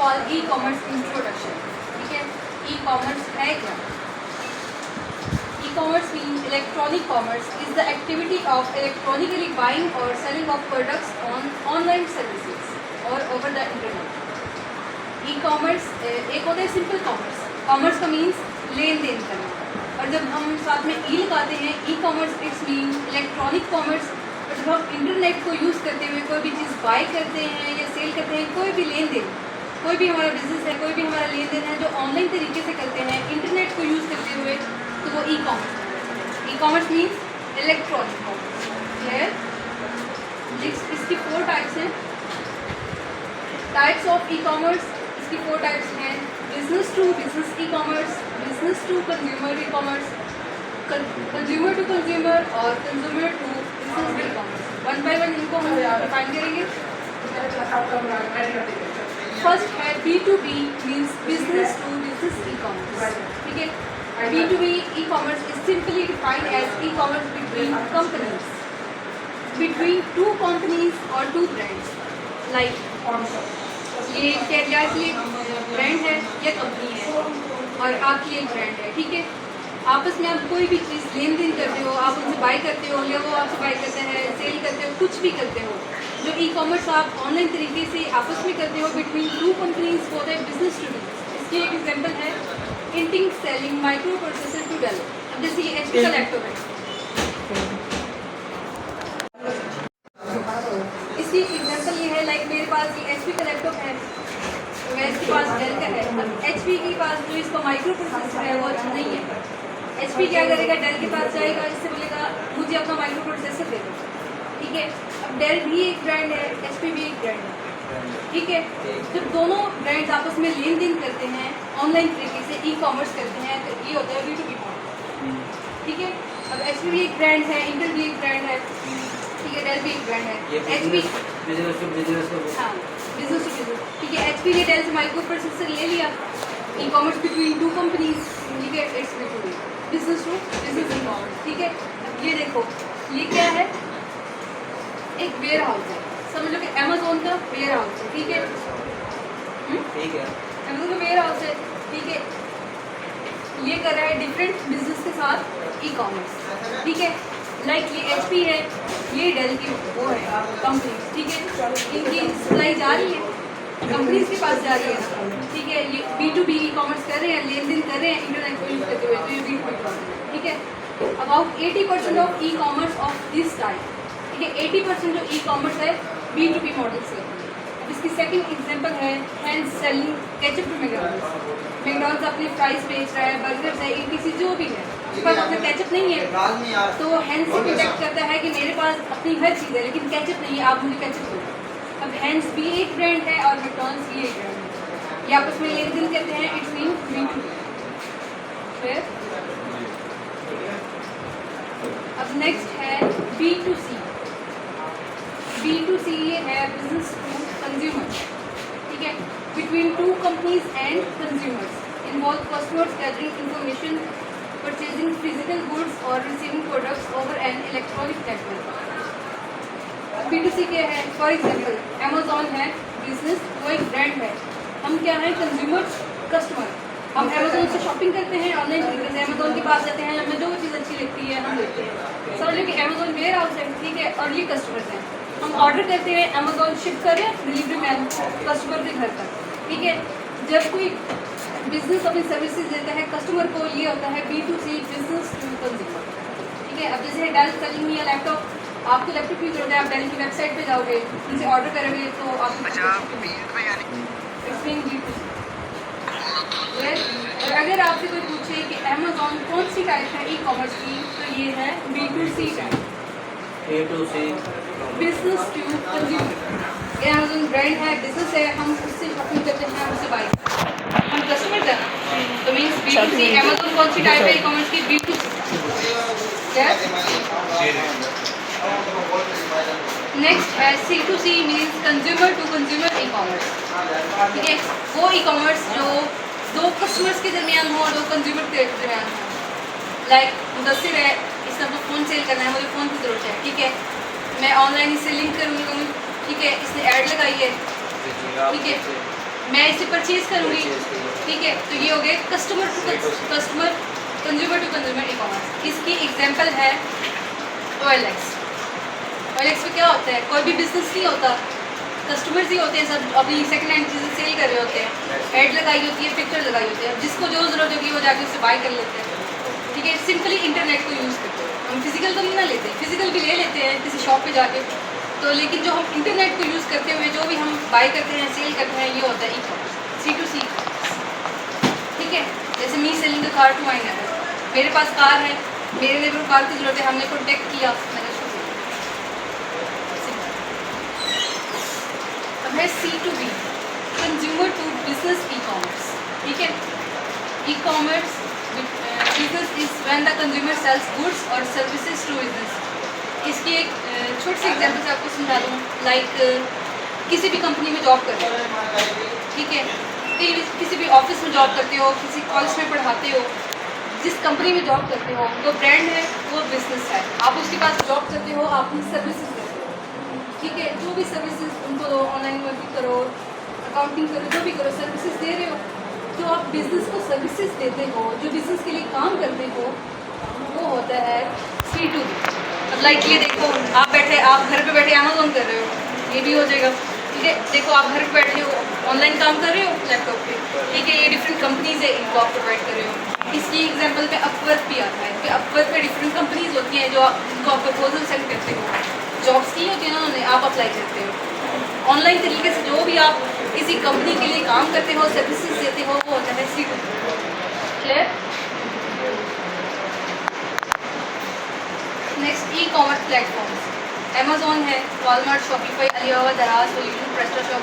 Called e commerce introduction. ठीक है, e commerce है क्या? E commerce mean electronic commerce is the activity of electronically buying और selling of products on online services और over the internet. E commerce एक होता है simple commerce, commerce का मीन्स लेन देन करना, और जब हम साथ में ई लगाते हैं e commerce it's mean electronic commerce. और जब हम इंटरनेट को यूज़ करते हुए कोई भी चीज़ बाय करते हैं या सेल करते हैं, कोई भी लेन देन, कोई भी हमारा बिजनेस है, कोई भी हमारा लेन देन है जो ऑनलाइन तरीके से करते हैं इंटरनेट को यूज़ करते हुए, तो वो e commerce. E commerce means electronic commerce. Clear? इसकी 4 टाइप्स हैं। टाइप्स ऑफ ई कॉमर्स इसकी 4 टाइप्स हैं। Business to business e commerce, business to consumer e commerce, consumer to consumer और consumer to business e commerce. One by one इनको हम define करेंगे। First है B2B means business to business e commerce. ठीक है, B2B e commerce is simply defined as e commerce between companies, between 2 companies और 2 brands. Like ये क्या brand है या कंपनी है और आपकी एक ब्रांड है। ठीक है, आपस में आप कोई भी चीज़ लेन देन करते हो, आप उनसे बाय करते हो या वो आपसे बाय करते हैं, सेल करते हो, कुछ भी करते हो। जो ई कॉमर्स आप ऑनलाइन तरीके से आपस में करते हो बिटवीन 2 कंपनीज होता है बिजनेस टू बिजनेस। इसकी एक एग्जांपल है Intel selling microprocessor to Dell. अब जैसे ये HP का लैपटॉप है, इसकी एग्जांपल ये है लाइक मेरे पास ये HP का लैपटॉप है, इसके पास डेल का है। अब HP के पास जो इसका माइक्रो प्रोसेसर है वो अच्छा नहीं है। HP क्या करेगा, डेल के पास जाएगा, इससे बोलेगा मुझे अपना माइक्रो प्रोसेसर दे दो। ठीक है, अब डेल भी एक ब्रांड है, HP भी एक ब्रांड है। ठीक है, जब दोनों ब्रांड्स आपस में लेन देन करते हैं ऑनलाइन तरीके से ई कॉमर्स करते हैं, तो ये होता है B2B मॉडल। ठीक है, अब HP भी एक ब्रांड है, इंटेल भी एक ब्रांड है, ठीक है, डेल भी एक ब्रांड है। HP business to business. हाँ, बिजनेस टू बिजनेस। ठीक है, HP ने डेल से माइक्रो प्रोसेसर ले लिया, ई कॉमर्स बिटवीन 2 कंपनीज। ठीक है, it's B2B business to business e commerce. ठीक है, ये देखो ये क्या है, एक वेयर हाउस है, समझ लो कि अमेज़न का वेयर हाउस है। ठीक है, ठीक है, अमेज़न का वेयर हाउस है। ठीक है, ये कर रहा है डिफरेंट बिजनेस के साथ ई कॉमर्स। ठीक है, लाइक ये HP है, ये डेल की वो है कंपनी। ठीक है, इनकी सप्लाई जा रही है कंपनीज के पास जा रही है। ठीक है, ये B2B ई कॉमर्स कर रहे हैं, लेन देन कर रहे हैं इंटरनेट को यूज करते हुए, तो ये B2B कॉमर्स है। ठीक है, about 80% of e commerce of this type. ठीक है, 80% जो ई कॉमर्स है B2B मॉडल से। अब इसकी सेकंड एग्जांपल है hand selling ketchup to McDonald's. McDonald's अपनी फ्राइज बेच रहा है, बर्गर्स है, ETC जो भी है, उसके पास अपना केचप नहीं है, तो हैंड से कॉन्टैक्ट करता है कि मेरे पास अपनी हर चीज़ है लेकिन केचप नहीं है, आप मुझे केचप दो। अब हैंड्स भी एक ब्रांड है और मैकडॉनल्ड्स भी एक ब्रांड है, ये आपस में लेन देन करते हैं, इट्स मीन B2B। फिर अब नेक्स्ट है B2C। B2C ये है बिजनेस टू कंज्यूमर। ठीक है, between 2 companies and consumers, involve customers gathering information, purchasing physical goods और receiving products over an electronic network. B2C क्या है, फॉर एग्जाम्पल अमेज़ॉन है बिजनेस, वो एक ब्रांड है, हम क्या हैं कंज्यूमर्स कस्टमर। हम अमेज़ॉन से शॉपिंग करते हैं ऑनलाइन तरीके से, अमेज़ॉन के पास जाते हैं, हमें जो चीज़ अच्छी लगती है हम लेते हैं। समझ लो कि अमेज़ॉन वेयर हाउस है। ठीक है, और ये कस्टमर्स हैं, हम ऑर्डर करते हैं, अमेज़ॉन शिप कर रहे हैं, डिलीवरी मैन कस्टमर के घर पर। ठीक है, जब कोई बिजनेस अपनी सर्विसेज देता है कस्टमर को, ये होता है B2C बिजनेस टू कंज्यूमर। ठीक है, अब जैसे डेल सेलिंग या लैपटॉप, आपको लैपटॉप की जरूरत है, आप डेल की वेबसाइट पे जाओगे, उनसे ऑर्डर करोगे तो आपको और अगर आपसे कोई पूछे कि अमेज़ॉन कौन सी टाइप है ई कॉमर्स की, तो ये है B2C type, A2C business to consumer. ये अमेज़ॉन ब्रांड है, बिजनेस है, हम उससे शॉपिंग करते हैं, उससे बाय करते हैं, हम कस्टमर हैं, तो मीन्स B2C। अमेज़ॉन कौन सी टाइप है ई कॉमर्स की, B2C। नेक्स्ट है C2C means consumer to consumer e commerce. ठीक है, वो ई कॉमर्स जो 2 कस्टमर्स के दरमियान हो और 2 कंज्यूमर के दरमियान हो। लाइक मुदस्सिर है, इसने अपना फ़ोन सेल करना है, मुझे फ़ोन की ज़रूरत है। ठीक है, मैं ऑनलाइन इससे लिंक करूँगी, ठीक है, इसने ऐड लगाई है। ठीक है, मैं इसे परचेज करूँगी, Purchase करूँगी। ठीक है। तो ये हो गया customer to customer, consumer to consumer e commerce. इसकी एग्जांपल है OLX। OLX में क्या होता है, कोई भी बिजनेस नहीं होता, कस्टमर्स ही होते हैं, सब अपनी सेकंड हैंड चीज़ें सेल कर रहे होते हैं, ऐड लगाई होती है, पिक्चर लगाई होती है, जिसको जो ज़रूरत होगी वो जाके उससे बाय कर लेते हैं, ठीक है। सिंपली इंटरनेट को यूज़ करते हैं, हम फिजिकल तो नहीं ना लेते, फिजिकल भी ले लेते हैं किसी शॉप पे जाके, तो लेकिन जो हम इंटरनेट को यूज़ करते हुए जो भी हम बाय करते हैं, सेल करते हैं, ये होता है ई कॉमर्स, C2C, ठीक है। जैसे me selling the car to my neighbour, मेरे पास कार है, मेरे नेबर को कार की ज़रूरत है, हमने कॉन्टेक्ट किया, मैंने उसको दिया। अब है C2B, consumer to business e commerce, ठीक है। E commerce business is when the consumer sells goods और सर्विसेज टू बिजनेस। इसकी एक छोटी सी एग्जांपल से आपको समझा दूँ, लाइक किसी भी कंपनी में जॉब कर रहे हो, ठीक है, किसी भी ऑफिस में जॉब करते हो, किसी कॉलेज में पढ़ाते हो, जिस कंपनी में जॉब करते हो वो ब्रांड है, वो बिजनेस है, आप उसके पास जॉब करते हो, आप अपनी सर्विसेज देते हो, ठीक है। जो भी सर्विसेज उनको दो, ऑनलाइन वर्किंग करो, अकाउंटिंग करो, जो भी करो, सर्विसेज दे रहे हो, जो आप बिजनेस को सर्विसेज देते हो, जो बिजनेस के लिए काम करते हो, वो होता है C2B। अब लाइक ये देखो, आप बैठे, आप घर पे बैठे अमेज़न कर रहे हो, ये भी हो जाएगा, ठीक है। देखो आप घर पे बैठे हो, ऑनलाइन काम कर रहे हो लैपटॉप पे, ठीक है, ये डिफरेंट कंपनीज है, इनको आप प्रोवाइड कर रहे हो। इसकी एग्जांपल पे अपवर्क भी आता है, कि अपवर्क पे डिफरेंट कंपनीज होती हैं जो जिनको आप प्रपोजल सेंड करते हो, जॉब्स की होती है ना, उन्हें आप अप्लाई करते हो ऑनलाइन तरीके से, जो भी आप किसी कंपनी के लिए काम करते हो, सर्विसेज देते हो, वो होता है C2B। Clear? Next e commerce platforms, Amazon है, वॉलमार्ट, शॉपिफाई, अलीबाबा, दराज, सोल्यूशन, प्रेस्टाशॉप,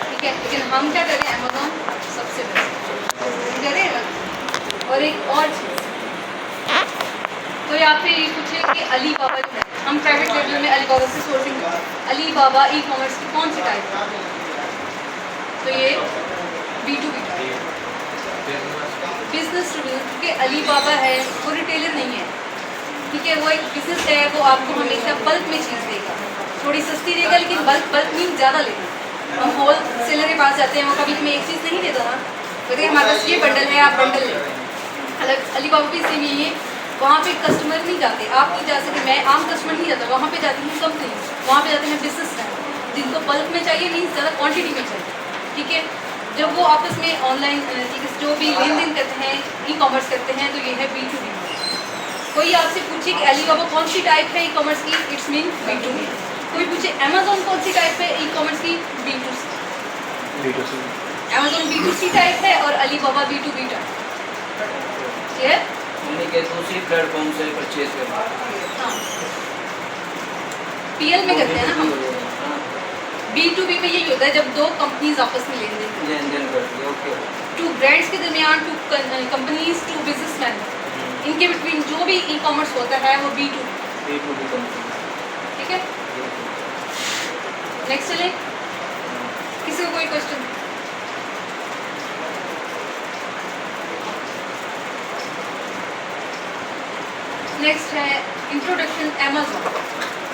ठीक है। लेकिन हम क्या करें, अमेज़ॉन सबसे बेस्ट करें ना। और एक और चीज़, तो आपसे ये पूछे कि अलीबाबा जो है, हम प्राइवेट लेवल में अलीबाबा से सोर्सिंग करते हैं, अलीबाबा ई कॉमर्स की कौन सी टाइप है, तो ये B2B type, business to business, क्योंकि अलीबाबा है वो रिटेलर नहीं है, ठीक है, वो एक बिजनेस है, वो आपको हमेशा बल्क में चीज़ देगा, थोड़ी सस्ती देगा, लेकिन बल्क मीन ज़्यादा लेगा। हम होल सेलर के पास जाते हैं, वो कभी हमें एक चीज़ नहीं देता ना, कहते हमारे पास ये बंडल है, आप बंडल लें। अलग अलीबाबा भी सेम यही है, वहाँ पे कस्टमर नहीं जाते, आप नहीं जा सकते, मैं आम कस्टमर नहीं जाता, वहाँ पे जाती हूँ कंपनी, वहाँ पे जाते हैं बिजनेस मैन, जिनको बल्क में चाहिए, मीन्स ज़्यादा क्वान्टिटी में चाहिए, ठीक है। जब वो आपस में ऑनलाइन जो भी लेन देन करते हैं, ई कॉमर्स करते हैं, तो ये है B2B। कोई आपसे पूछे कि अलीबाबा कौन सी टाइप है ई कॉमर्स की, इट्स मीन B2B। कोई पूछे अमेज़ॉन कौन सी टाइप है ई कॉमर्स की, B2C। अमेज़ॉन B2C टाइप है और अलीबाबा B2B टाइप, क्लियर? के दूसरी प्लेटफॉर्म से परचेज करना, हाँ, PL में करते हैं ना हम, B2B में यही होता है जब दो कंपनीज आपस में लेन देन करती है, ओके। टू ब्रांड्स के दरमियान, टू कंपनीज, टू बिजनेसमैन, इनके बिटवीन जो भी ई कॉमर्स होता है वो B2B, ठीक है। नेक्स्ट चले, किसी को कोई क्वेश्चन? नेक्स्ट है इंट्रोडक्शन अमेज़ॉन।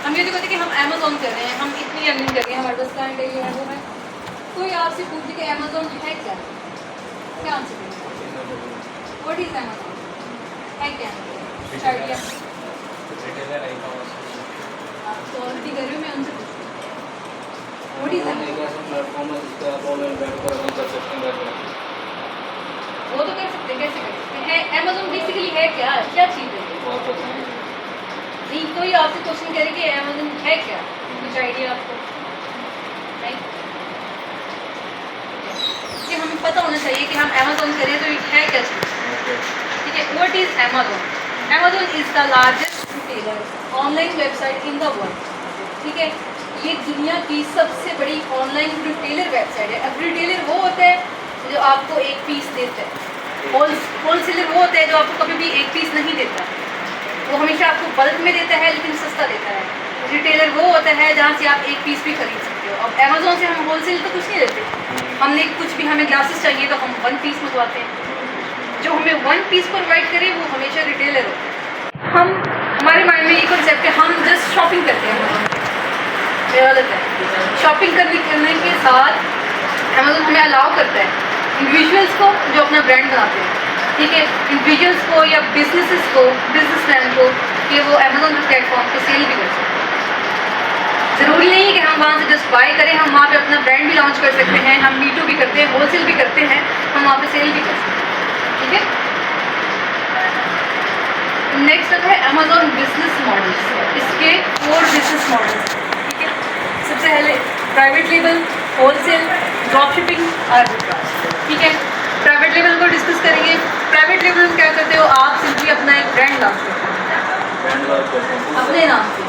हम ये तो कहते हैं कि हम अमेज़ॉन कर रहे हैं, हम इतनी अर्निंग कर रहे हैं, हमारे पास क्लाइंट है, ये है, वो है। कोई आपसे पूछे कि अमेज़ॉन है क्या आंसर देंगे? व्हाट इज अमेज़ॉन, है क्या? आइडिया आप तो ऑलरेडी कर रहे हो, मैं उनसे पूछूँ व्हाट इज अमेज़ॉन? प्लेटफॉर्म है जिस पे आप ऑनलाइन बैठकर अर्निंग कर सकते हैं। वो तो कर सकते हैं, कैसे कर सकते हैं? अमेज़ॉन बेसिकली है क्या चीज़ है? नहीं, कोई आपसे क्वेश्चन करे कि अमेज़ॉन है क्या, कुछ आइडिया आपको? नहीं, कि हमें पता होना चाहिए कि हम अमेज़ॉन करें तो ये है क्या चीज़, ठीक है। What is Amazon? Amazon is the largest retailer online website in the world, ठीक है। ये दुनिया की सबसे बड़ी ऑनलाइन रिटेलर वेबसाइट है। अब रिटेलर वो होता है जो आपको एक पीस देता है, होलसेलर वो होता है जो आपको कभी भी एक पीस नहीं देता, वो हमेशा आपको बल्क में देता है लेकिन सस्ता देता है। रिटेलर वो होता है जहाँ से आप एक पीस भी खरीद सकते हो। अब अमेज़ॉन से हम होलसेल तो कुछ नहीं देते, हमने कुछ भी, हमें ग्लासेस चाहिए तो हम 1 पीस मंगवाते हैं, जो हमें 1 पीस प्रोवाइड करे वो हमेशा रिटेलर होता है। हम, हमारे माइंड में ये कॉन्सेप्ट है, हम जस्ट शॉपिंग करते हैं, मेरा गलत है। शॉपिंग करने के साथ अमेज़न हमें अलाउ करता है इंडिविजुअल्स को जो अपना ब्रांड बनाते हैं, ठीक है, इंडिविजुअल्स को या बिजनेसेस को, बिजनेसमैन को, कि वो अमेज़न प्लेटफॉर्म पे सेल भी कर सकते हैं। ज़रूरी नहीं है कि हम वहाँ से जस्ट बाय करें, हम वहाँ पे अपना ब्रांड भी लॉन्च कर सकते हैं, हम मीटू भी करते हैं, होलसेल भी करते हैं, हम वहाँ पे सेल भी कर सकते हैं, ठीक है। नेक्स्ट आता है अमेज़न बिजनेस मॉडल्स, इसके 4 बिजनेस मॉडल्स, ठीक है। सबसे पहले private label, wholesale, drop shipping, arbitrage, ठीक है। प्राइवेट लेबल को डिस्कस करेंगे। प्राइवेट लेबल में क्या करते हो, आप सिंपली अपना एक ब्रांड लॉन्च करते हो अपने नाम से,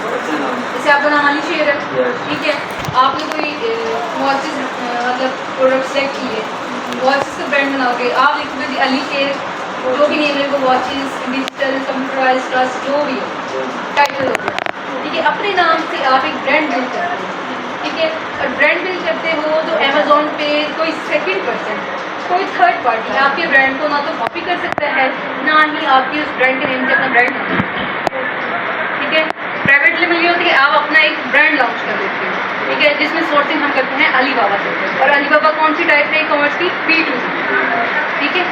जैसे आपका नाम अली शेर है, ठीक है, आपने कोई वॉचेस मतलब प्रोडक्ट सेलेक्ट किए, वॉचेस का ब्रांड बनाओगे, आप लिखोगे अली शेर, जो भी नेम है वो वॉचेस, डिजिटल, कंप्यूटराइज, ट्रस्ट, जो भी है टाइटल हो गया, ठीक है। अपने नाम से आप एक ब्रांड बिल्ड करते हो, ठीक है। और ब्रांड बिल्ड करते हो तो अमेज़ॉन पे कोई सेकंड पर्सन, कोई थर्ड पार्टी आपके ब्रांड को ना तो कॉपी कर सकता है, ना ही आपके उस ब्रांड के नेम से अपना ब्रांड बना सकता है, ठीक है। प्राइवेट लेबल ये होती है कि आप अपना एक ब्रांड लॉन्च कर देते हो, ठीक है, जिसमें सोर्सिंग हम करते हैं अलीबाबा से। और अलीबाबा कौन सी टाइप है कॉमर्स की, B2C, ठीक है।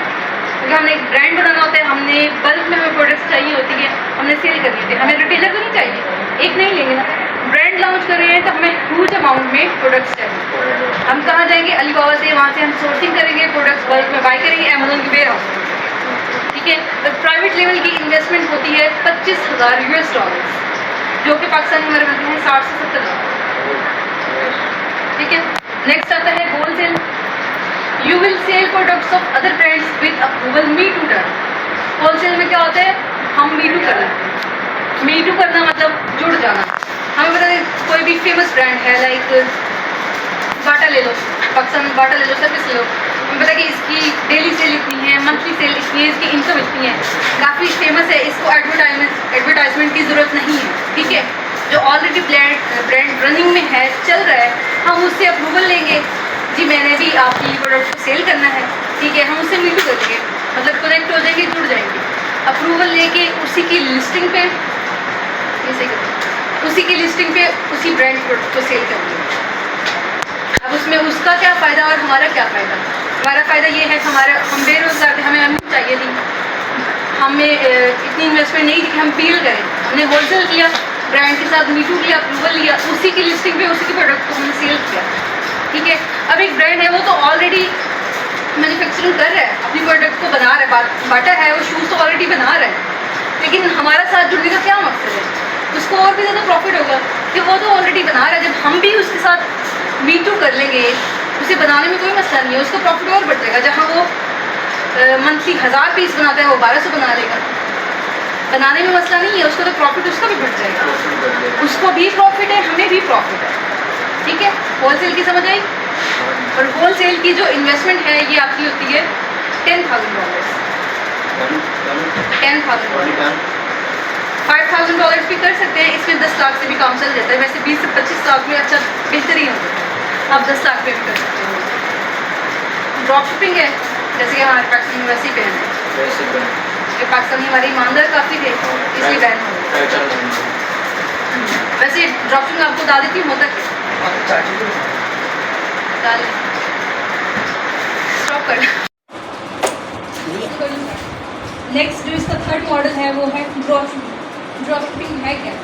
क्योंकि हमने एक ब्रांड बनाना होता है, हमने बल्क में हमें प्रोडक्ट्स चाहिए होती है, हमने सेल करनी होती है, हमें रिटेलर तो नहीं चाहिए, एक नहीं लेंगे ना, ब्रांड लॉन्च कर रहे हैं तो हमें ह्यूज अमाउंट में प्रोडक्ट्स चाहिए। हम कहाँ जाएंगे, अलीबाबा से, वहाँ से हम सोर्सिंग करेंगे, प्रोडक्ट्स बल्क में बाय करेंगे अमेज़न के वेयर हाउस, ठीक है। तो प्राइवेट लेवल की इन्वेस्टमेंट होती है $25,000, जो कि पाकिस्तानी हमारे बनते हैं 60 से 70 लाख, ठीक है। नेक्स्ट आता है wholesale. You will sell products of other brands with approval me to turn. Wholesale में क्या होता है, हम मी टू कर लेते हैं। मी टू करना मतलब जुड़ जाना। हमें पता है कोई भी फेमस ब्रांड है, लाइक बाटा ले लो, पाकिस्तान बाटा ले लो, सर्विस ले लो, हमें पता है कि इसकी डेली सेल इतनी है, मंथली सेल इतनी है, इसकी इनकम इतनी है, काफ़ी फेमस है, इसको एडवर्टाइजमेंट की ज़रूरत नहीं है, ठीक है। जो ऑलरेडी ब्रांड रनिंग में है, चल रहा है, हम उससे अप्रूवल लेंगे, जी मैंने भी आपकी प्रोडक्ट को सेल करना है, ठीक है, हम उससे मीटू कर लेंगे, मतलब कनेक्ट हो जाएंगे, जुड़ जाएंगे, अप्रूवल लेके उसी की लिस्टिंग पे, उसी की लिस्टिंग पे उसी ब्रांड प्रोडक्ट को सेल करेंगे। अब उसमें उसका क्या फ़ायदा और हमारा क्या फ़ायदा। हमारा फ़ायदा ये है कि हम बेरोज़गार थे, हमें अर्निंग चाहिए थी, हमें इतनी इन्वेस्टमेंट नहीं थी कि हम पील करें, हमने होलसेल किया, ब्रांड के साथ मीटू लिया, अप्रूवल लिया, उसी की लिस्टिंग पे उसी के प्रोडक्ट को हमने सेल किया, ठीक है। अब एक ब्रांड है, वो तो ऑलरेडी मैन्युफैक्चरिंग कर रहा है, अपनी प्रोडक्ट को बना रहा है, बाटा है वो शूज़ तो ऑलरेडी बना रहा है, लेकिन हमारा साथ जुड़ने का क्या मकसद है, उसको और भी ज़्यादा प्रॉफिट होगा कि वो तो ऑलरेडी बना रहा है, जब हम भी उसके साथ मीटू कर लेंगे, उसे बनाने में कोई मसला नहीं है, उसका प्रॉफिट और बढ़ जाएगा। जहाँ वो मंथली 1000 पीस बनाता है, वो 1200 बना लेगा, बनाने में मसला नहीं है, उसका तो प्रॉफिट उसका भी बढ़ जाएगा, उसको भी प्रॉफिट है, हमें भी प्रॉफिट है, ठीक है। होलसेल की समझ आई। और होलसेल की जो इन्वेस्टमेंट है ये आपकी होती है $10,000, $5,000 भी कर सकते हैं, इसमें 10 लाख से भी काम चल जाता है, वैसे 20 से 25 लाख में अच्छा बेहतरीन होता है, आप 10 लाख पे भी कर सकते हो। ड्रॉप शिपिंग है, जैसे कि हमारे पाकिस्तान में वैसे ही बैन है, ये पाकिस्तानी हमारे ईमानदार काफ़ी थे, इसलिए बैन हो गया। वैसे ड्रॉप शिपिंग आपको बता देती हूँ होता है, स्टॉप कर। नेक्स्ट जो इसका थर्ड मॉडल है वो है ड्रॉप शिपिंग। ड्रॉप शिपिंग है क्या,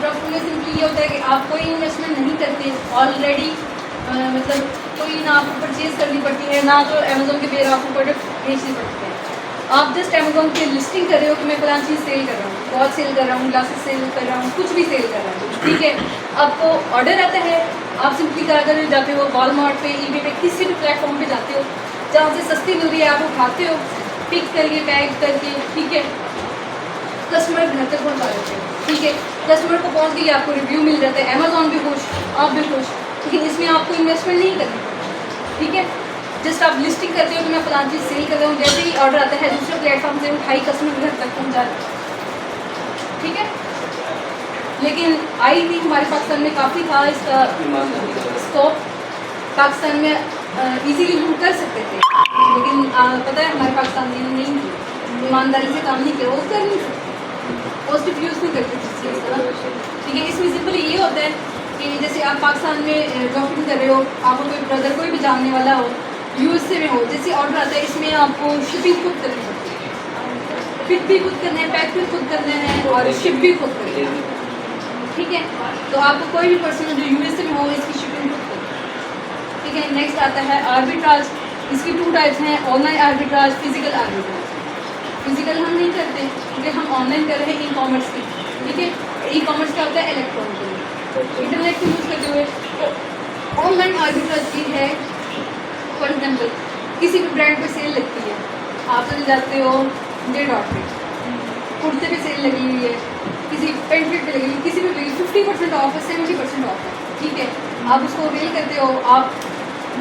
ड्रॉप शिपिंग में सिंपली ये होता है कि आप कोई इन्वेस्टमेंट नहीं करते, ऑलरेडी मतलब कोई ना आपको परचेज करनी पड़ती है, ना तो अमेज़ोन के बेर आपको प्रोडक्ट बेचने पड़ते हैं, आप जस्ट अमेज़ोन की लिस्टिंग कर रहे हो कि मैं फलां चीज़ सेल कर रहा हूँ, वॉच सेल कर रहा हूँ, ग्लासेस सेल कर रहा हूँ, कुछ भी सेल कर रहा हूँ, ठीक है। आपको ऑर्डर आता है, आप सिंपली क्या कर जाते हो, वॉलमार्ट पे, ईबे पे, किसी भी प्लेटफॉर्म पे जाते हो, जहाँ से सस्ती मिल रही है आप उठाते हो, पिक करके पैक करके, ठीक है, कस्टमर घर तक पहुँचा देते हो, ठीक है। कस्टमर को पहुँच गई, आपको रिव्यू मिल जाता है, अमेज़ॉन भी खुश, आप भी खुश, लेकिन इसमें आपको इन्वेस्टमेंट नहीं करनी पड़ती, ठीक है। जस्ट आप लिस्टिंग करते हो कि मैं फलां चीज़ सेल कर रहा हूँ, जैसे ही ऑर्डर आता है दूसरे प्लेटफॉर्म से उठाई कस्टमर घर तक पहुँचा देते, ठीक है। लेकिन आई थी हमारे पाकिस्तान में काफ़ी था इसका स्कोप, पाकिस्तान में इजीली हम कर सकते थे, लेकिन पता है हमारे पाकिस्तान में नहीं थी, ईमानदारी से काम नहीं किया, वो कर नहीं सकते, पॉजिटिव यूज़ नहीं करते चीज़ का, ठीक है। इसमें सिंपली ये होता है कि जैसे आप पाकिस्तान में डॉक्यूमेंट कर रहे हो, आपको कोई ब्रदर कोई भी जानने वाला हो यूएसए में हो, जैसे ऑर्डर आता है इसमें आपको शिपिंग खुद करनी पड़ती है, पिक भी खुद करना है, पैक भी खुद करना है और शिप भी खुद करना है, ठीक है। तो आपको कोई भी पर्सन जो यूएसए में हो इसकी शिपिंग खुद करनी है, ठीक है। नेक्स्ट आता है आर्बिट्राज। इसकी 2 टाइप्स हैं, online arbitrage, physical arbitrage. Physical हम नहीं करते क्योंकि हम ऑनलाइन कर रहे हैं ई कॉमर्स की, ठीक है। ई कॉमर्स क्या होता है? इलेक्ट्रॉनिक, इंटरनेट को यूज़ करते हुए। ऑनलाइन आर्बिट्राज ये है, फॉर एग्जाम्पल किसी भी ब्रांड पे सेल लगती है, आप चले जाते हो डेट डॉट पे, कुर्ते पे सेल लगी हुई है, किसी पेंट पे लगी हुई, किसी पे लगी 50% ऑफ है, 70% ऑफ है, ठीक है। आप उसको अवेल करते हो, आप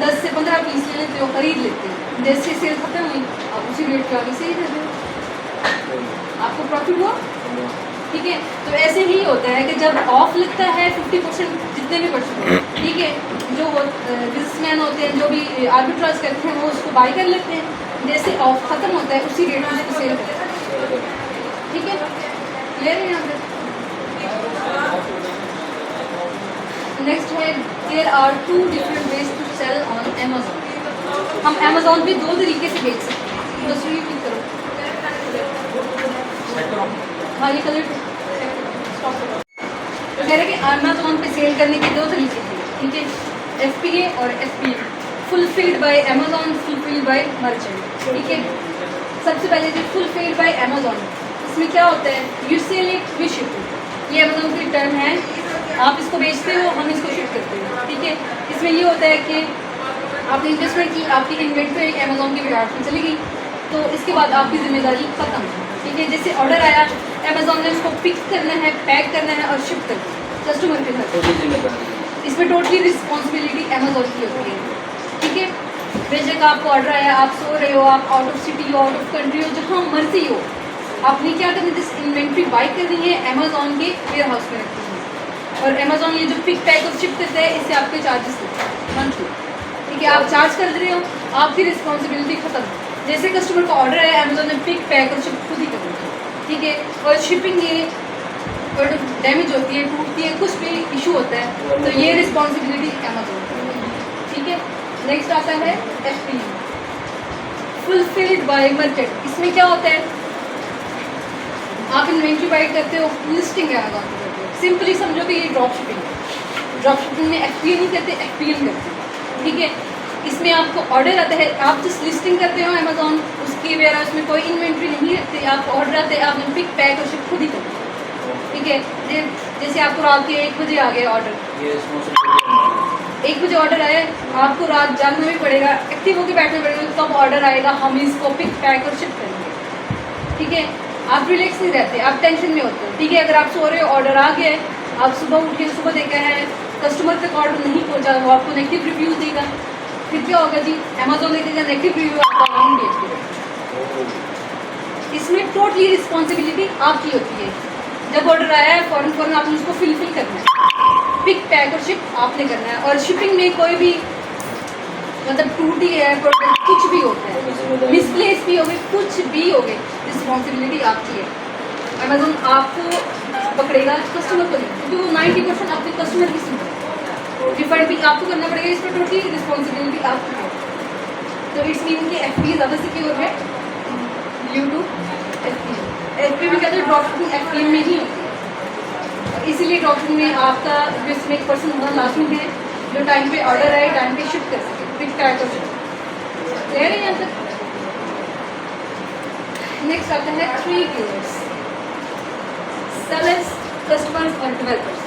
10 से 15 पीस ले लेते हो, खरीद लेते हो। जैसे सेल खत्म हुई आप उसी रेट पे आगे सेल कर दो, आपको प्रॉफिट हुआ, ठीक है। तो ऐसे ही होता है कि जब ऑफ लगता है 50% जितने भी परसेंट, ठीक है, जो बिजनेसमैन होते हैं जो भी आर्बिट्राज करते हैं वो उसको बाई कर लेते हैं, जैसे ऑफ ख़त्म होता है उसी रेट में उसको सेल करते हैं, ठीक है। क्लियर है यहाँ पे? नेक्स्ट है there are 2 different ways to sell on Amazon. हम अमेज़ॉन पे 2 तरीके से बेच सकते हैं। दूसरी क्लिक करो, हाँ ये कलर कह रहे हैं कि अमेज़ॉन पे सेल करने के 2 तरीके हैं, ठीक है। FBA और FBM, fulfilled by Amazon, fulfilled by merchant, ठीक है। सबसे पहले जो फुलफिल्ड बाय अमेज़ॉन, इसमें क्या होता है? You sell it we ship it, ये अमेज़ॉन की टर्म है। आप इसको बेचते हो, हम इसको शिप करते हैं, ठीक है। इसमें ये होता है कि आपने इन्वेस्टमेंट की, आपकी इन्वेंट्री अमेज़ॉन के विराट में चली गई, तो इसके बाद आपकी जिम्मेदारी खत्म, ठीक है। जैसे ऑर्डर आया, अमेज़ॉन ने उसको पिक करना है, पैक करना है और शिप करना है कस्टमर के घर। इसमें टोटली रिस्पॉन्सिबिलिटी अमेज़ॉन की होती है, ठीक है। बेशक आपको ऑर्डर आया, आप सो रहे हो, आप आउट ऑफ सिटी हो, आउट ऑफ कंट्री हो, जहाँ मर्जी हो, आपने क्या करना है? जिस इन्वेंट्री बाई करनी है अमेज़ॉन के वेयर हाउस में रखनी है, और अमेज़ॉन ये जो पिक पैक और शिप करता है इससे आपके चार्जेस लगते हैं मंथली, ठीक है। आप चार्ज कर रहे हो, आपकी रिस्पॉन्सिबिलिटी खत्म। जैसे कस्टमर का ऑर्डर है, अमेज़ॉन ने पिक पैक और शिप खुद ही करनी है, ठीक है। और शिपिंग ये प्रोडक्ट डैमेज होती है, टूटती है, कुछ भी इशू होता है तो ये रिस्पॉन्सिबिलिटी अमेज़ॉन की है, ठीक है। नेक्स्ट आता है FBM, फुलफिल्ड बाय मर्चेंट। इसमें क्या होता है? आप इन्वेंट्री बाई करते हो, लिस्टिंग है अमेज़ॉन पे करते हो, सिंपली समझो कि ये ड्रॉप शिपिंग है। ड्रॉप शिपिंग में FBA नहीं करते, FBM करते हैं, ठीक है। इसमें आपको ऑर्डर आता है, आप जिस लिस्टिंग करते हो अमेज़ॉन उसकी वेयर हाउस में कोई इन्वेंट्री नहीं रखते, आपको ऑर्डर आते हैं, आपने पिक पैक और शिप खुद ही करते हैं, ठीक है। जैसे आपको रात के 1 बजे आ गया ऑर्डर, 1 बजे ऑर्डर आया, आपको रात जागना भी पड़ेगा, एक्टिव होकर बैठना पड़ेगा, कब ऑर्डर आएगा हम इसको पिक पैक और शिप करेंगे, ठीक है। आप रिलैक्स नहीं रहते, आप टेंशन में होते हो, ठीक है। अगर आप सो रहे हो, ऑर्डर आ गया है, आप सुबह उठ के सुबह देखा है कस्टमर तक ऑर्डर नहीं पहुँचा, वो आपको नेगेटिव रिव्यूज़ देगा, फिर क्या होगा जी? अमेज़ॉन देखेगा नेगेटिव रिव्यू, आपका अकाउंट बेच देगा। इसमें टोटली रिस्पॉन्सिबिलिटी आपकी होती है। जब ऑर्डर आया है फ़ौरन आपने उसको फिल करना है, पिक पैक और शिप आपने करना है। और शिपिंग में कोई भी मतलब टूटी है प्रोडक्ट, कुछ भी होता है, मिसप्लेस भी हो गए, कुछ भी हो गए, रिस्पॉन्सिबिलिटी आपकी है। अमेज़ॉन आपको पकड़ेगा, कस्टमर को नहीं, क्योंकि वो 90% अपने कस्टमर की सुनता है, रिफंड भी आपको करना पड़ेगा, इस पर टोटली रिस्पॉन्सिबिलिटी आपकी है। तो इट्स मीन कि FBA ज़्यादा सिक्योर है ड्यू टू FBA भी कहते हैं ड्रॉप शिपिंग FBA में ही होती है, और इसीलिए ड्रॉप शिपिंग में आपका इसमें एक पर्सन होना लाजमी है जो टाइम पे ऑर्डर आए टाइम पे शिप कर सके, पिक पैक और शिप। क्लियर है यहाँ तक? नेक्स्ट आता है 3 कीवर्ड्स, सेलर्स, कस्टमर्स और डेवलपर्स।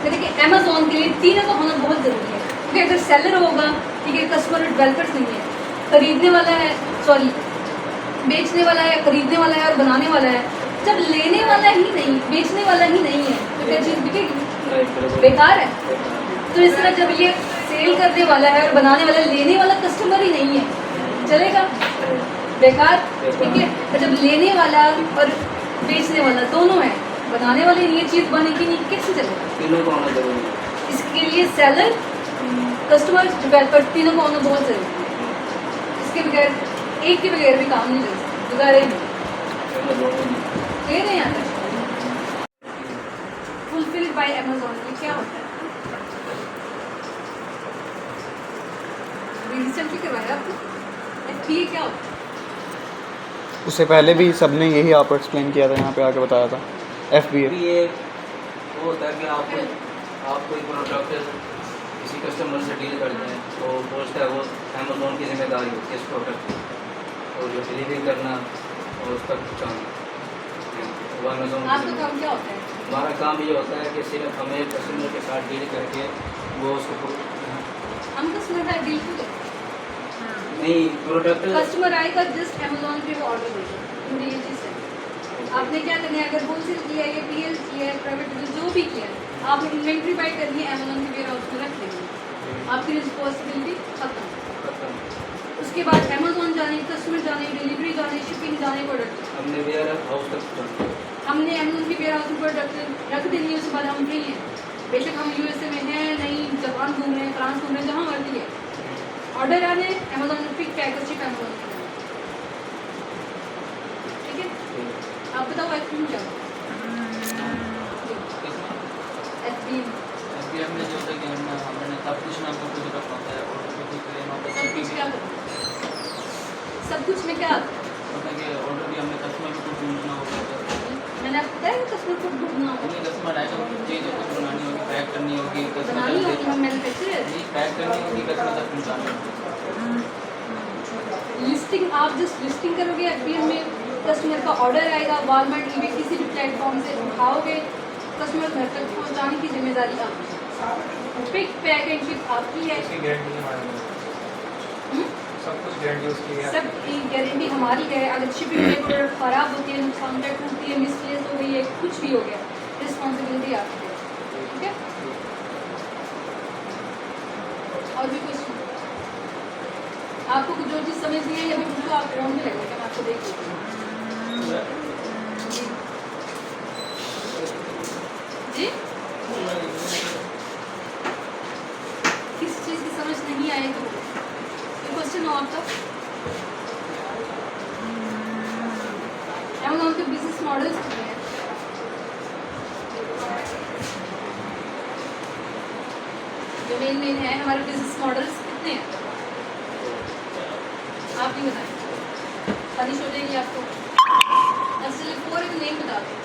यानी कि अमेज़ॉन के लिए तीनों का होना बहुत ज़रूरी है, क्योंकि अगर सेलर होगा, ठीक है, कस्टमर और डेवलपर्स नहीं है, खरीदने वाला है, सॉरी बेचने वाला है, खरीदने वाला है और बनाने वाला है, जब लेने वाला ही नहीं, बेचने वाला ही नहीं है तो क्या चीज़ बिकेगी? बेकार है। तो इस तरह जब ये सेल करने वाला है और बनाने वाला, लेने वाला कस्टमर ही नहीं है, चलेगा? बेकार, ठीक है। तो जब लेने वाला और बेचने वाला दोनों है, बनाने वाले ये चीज़ बनेगी नहीं, कैसे चलेगा? तीनों का होना जरूरी है। इसके लिए सेलर, कस्टमर, डेवलपर तीनों का होना बहुत ज़रूरी है। इसके बगैर, एक के बगैर भी काम नहीं चल सकता, गुजारे नहीं। क्लियर है यहाँ तक? फुलफिल्ड बाय अमेज़ॉन ये क्या होता है? रिसेंटली करवाया आपको? FBA क्या होता है? उससे पहले भी सबने यही आपको एक्सप्लेन किया था, यहाँ पे आके बताया था FBA। अभी ये वो होता है कि आप कोई प्रोडक्ट किसी कस्टमर से डील करते हैं तो बोलता है वो अमेज़ॉन की जिम्मेदारी होती है इस प्रोडक्ट की, और जो डिलीवरी करना और उस तक पहुँचाना वो अमेज़ॉन की आपका जिम्मेदारी। काम क्या होता है? हमारा काम ये होता है कि सिर्फ हमें कस्टमर के साथ डील करके वो उसको हम कस्टमर का डील क्यों करते हैं? नहीं प्रोडक्ट कस्टमर आएगा जस्ट अमेज़ॉन पे वो ऑर्डर देगा, मुझे ये चीज़ है। आपने क्या करना है, अगर होलसेल किया है या PL किया है, प्राइवेट जो भी किया है, आपने इन्वेंट्री बाय करनी है, अमेज़ॉन के वेयर हाउस में रख लेंगे, आपकी रिस्पॉन्सिबिलिटी खत्म। उसके बाद अमेज़ॉन जाने, कस्टमर जाने, डिलीवरी जाने, शिपिंग जाने, प्रोडक्ट हमने वेयर हाउस तक पहुँचाना। हमने अमेज़ॉन के वेयर हाउस में प्रोडक्ट रख देनी है, उसके बाद हम फ्री हैं। बेशक हम USA में हैं, नहीं जापान घूम रहे हैं, फ्रांस घूम रहे हैं, जहाँ मर्जी है, ऑर्डर आने अमेज़ॉन में पिक पैकेज शिप अमेज़ॉन में, ठीक है? आप बताओ FBA क्या होता है? FBA में जो होता है कि हमने सब कुछ नाम का कुछ रखा होता है और कुछ क्लेम आता है सब कुछ क्या होता है? सब कुछ में क्या आता है? होता है कि ऑर्डर भी हमने कस्टमर को कुछ ढूंढना होगा, मैंने आपको बताया कि कस्टमर को ढूंढना होगा, उन्हें कस्टमर आएगा तो कुछ चीज़ होती है बनानी होगी, पैक करनी होगी, बनानी होगी, हम मैन्युफैक्चरर नहीं पैक करनी होगी, कस्टमर तक पहुँचानी होगी। लिस्टिंग, आप जस्ट लिस्टिंग करोगे FBA में, कस्टमर का ऑर्डर आएगा, वॉलमार्ट, eBay किसी भी प्लेटफॉर्म से उठाओगे, कस्टमर घर तक पहुंचाने की जिम्मेदारी आपकी है। पिक पैक एंड शिप आपकी है, उसकी गारंटी हमारे पास, हम्म? सब कुछ गारंटी उसकी है। सब की गारंटी हमारी है। अगर शिपिंग में प्रोडक्ट ख़राब होती है, नुकसान टूटती है, मिसप्लेस हो गई है, कुछ भी हो गया, रिस्पॉन्सिबिलिटी आपकी है, ठीक है? और भी क्वेश्चन? आपको जो चीज़ समझ नहीं है या भी पूछो, आप फोन में लगेगा, मैं आपको देख लेती हूँ। जी किस चीज़ की समझ नहीं आएगी? कोई क्वेश्चन हो आपका? अमेज़ॉन के बिजनेस मॉडल्स कितने हैं? जो मेन है हमारे बिजनेस मॉडल्स कितने हैं? आप ही बताएं, खारिश हो जाएगी आपको। असली 4 इन नेम बता दें।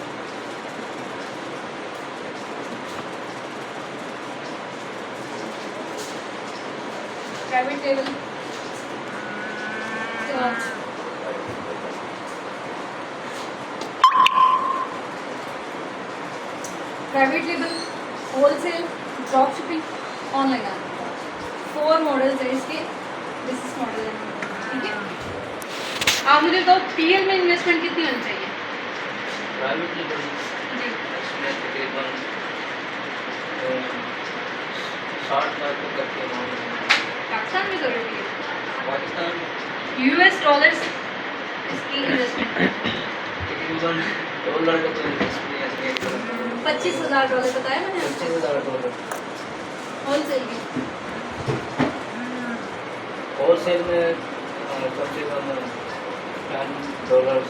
Private level, private level, wholesale, drop shipping, online आना, 4 मॉडल्स है इसके, बिजनेस मॉडल है, ठीक है? आप मुझे बताओ PL में इन्वेस्टमेंट कितनी होनी चाहिए? प्राइवेट जी इसमें तकरीबन 60 लाख तक करके अमाउंट है। पाकिस्तान में ज़रूरी है, पाकिस्तान US डॉलर्स इसकी इन्वेस्टमेंट तकरीबन डॉलर का तो एक्सपीरियंस नहीं है। $25,000 बताया मैंने आपको, $25,000 होलसेल की। होलसेल में कम से कम $10 $10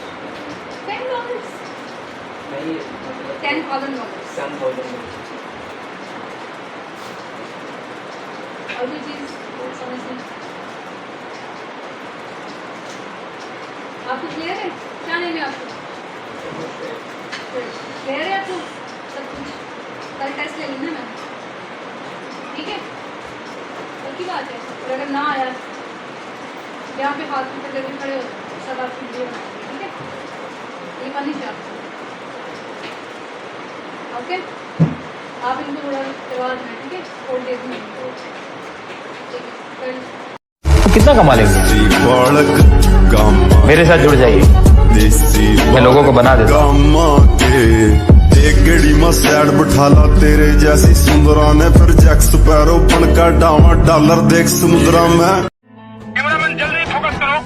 नहीं, मतलब $10,000 $10,000 और भी चीज़ समझ में आपको क्लियर है? क्या नहीं है आपको क्लियर है? आपको सब कुछ कल टेस्ट ले लेना मैंने, ठीक है? कल की बात है, और अगर ना आया यहाँ पे हाथ में पकड़ के खड़े हो सब आपकी वीडियो बनाएंगे, ठीक है? ये करनी चाहिए आपको, ओके? आप इनको थोड़ा करवा देना, ठीक है? 4 डेज में, ठीक है? कल कितना कमा लेंगे? मेरे साथ जुड़ जाइए, मैं लोगों को बना देता हूँ। एक गड़ी में सैड बिठाला तेरे जैसी सुंदरा ने, फिर जैक स्पैरो बन का डावा डॉलर देख समुद्रा में। कैमरामैन जल्दी फोकस करो।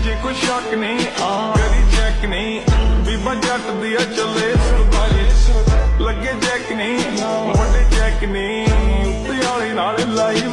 जे कोई शक नहीं करी चेक नहीं, बीबा जट दिया चले लगे चेक नहीं, वड्डे चेक नहीं, उत्ते वाली नाल लाइव